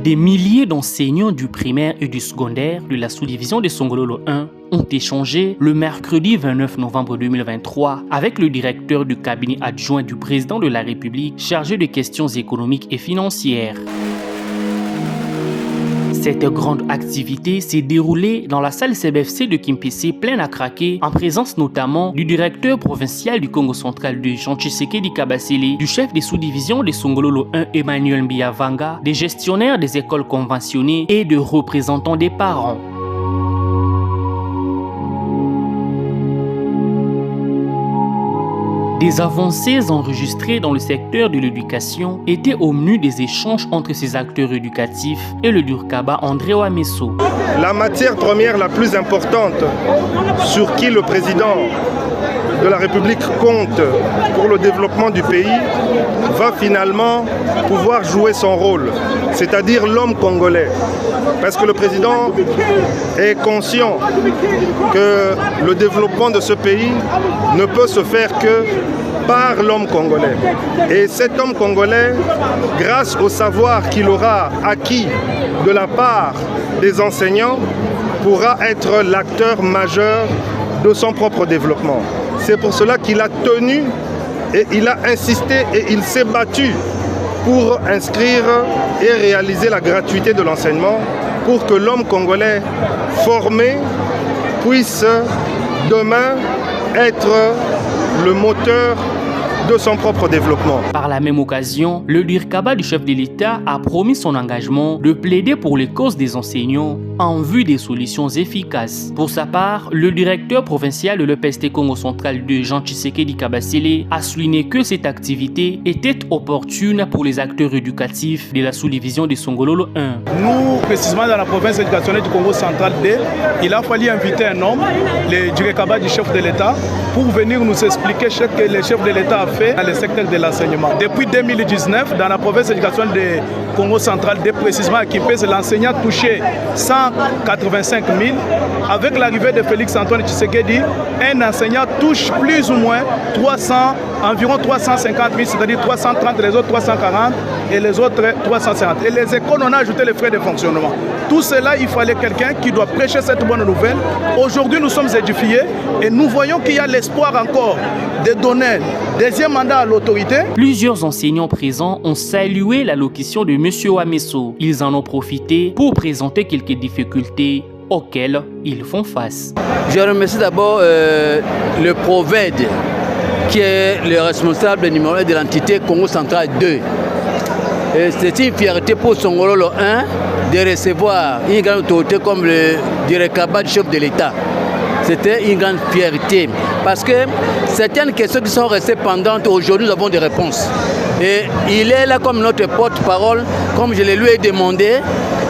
Des milliers d'enseignants du primaire et du secondaire de la sous-division de Songololo 1 ont échangé le mercredi 29 novembre 2023 avec le directeur du cabinet adjoint du président de la République chargé de questions économiques et financières. Cette grande activité s'est déroulée dans la salle CBFC de Kimpese pleine à craquer, en présence notamment du directeur provincial du Congo central de Jean Tshisekedi Kabasele, du chef des sous-divisions de Songololo 1 Emmanuel Mbiyavanga, des gestionnaires des écoles conventionnées et de représentants des parents. Des avancées enregistrées dans le secteur de l'éducation étaient au menu des échanges entre ces acteurs éducatifs et le Durkaba André Ouamesso. La matière première la plus importante sur qui le président de la République compte pour le développement du pays va finalement pouvoir jouer son rôle, c'est-à-dire l'homme congolais. Parce que le président est conscient que le développement de ce pays ne peut se faire que par l'homme congolais. Et cet homme congolais, grâce au savoir qu'il aura acquis de la part des enseignants, pourra être l'acteur majeur de son propre développement. C'est pour cela qu'il a tenu et il a insisté et il s'est battu pour inscrire et réaliser la gratuité de l'enseignement pour que l'homme congolais formé puisse demain être le moteur de son propre développement. Par la même occasion, le Durkaba du chef de l'État a promis son engagement de plaider pour les causes des enseignants en vue des solutions efficaces. Pour sa part, le directeur provincial de l'EPST Congo central de Jean Tshisekedi Kabasele a souligné que cette activité était opportune pour les acteurs éducatifs de la sous-division de Songololo 1. Nous, précisément dans la province éducationnelle du Congo central D, il a fallu inviter un homme, le Durkaba du chef de l'État, pour venir nous expliquer ce que le chef de l'État a fait dans le secteur de l'enseignement. Depuis 2019, dans la province éducationnelle du Congo central D, précisément à Kimpese, l'enseignant touchait 185 000. Avec l'arrivée de Félix Antoine Tshisekedi, un enseignant touche plus ou moins environ 350 000, c'est-à-dire 330, les autres 340 et les autres 350. Et les écoles, on a ajouté les frais de fonctionnement. Tout cela, il fallait quelqu'un qui doit prêcher cette bonne nouvelle. Aujourd'hui, nous sommes édifiés et nous voyons qu'il y a l'espoir encore de donner deuxième mandat à l'autorité. Plusieurs enseignants présents ont salué l'allocution de M. Ouamesso. Ils en ont profité pour présenter quelques difficultés auxquelles ils font face. Je remercie d'abord le Proved, qui est le responsable numéro 1 de l'entité Congo central 2. C'est une fierté pour Songololo 1 de recevoir une grande autorité comme le Durkaba du chef de l'État. C'était une grande fierté parce que certaines questions qui sont restées pendantes, aujourd'hui nous avons des réponses. Et il est là comme notre porte-parole, comme je le lui ai demandé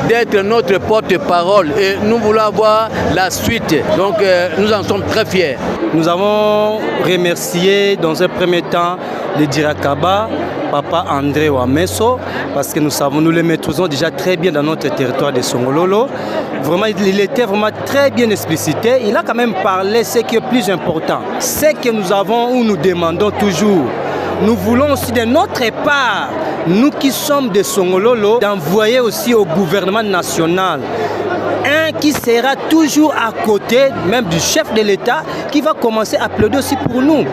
d'être notre porte-parole et nous voulons avoir la suite. Donc nous en sommes très fiers. Nous avons remercié dans un premier temps le Durkaba, Papa André Ouamesso, parce que nous le maîtrisons déjà très bien dans notre territoire de Songololo. Vraiment, il était vraiment très bien explicité. Il a quand même parlé ce qui est plus important. Ce que nous avons ou nous demandons toujours, nous voulons aussi de notre part, nous qui sommes de Songololo, d'envoyer aussi au gouvernement national un qui sera toujours à côté même du chef de l'État qui va commencer à plaider aussi pour nous.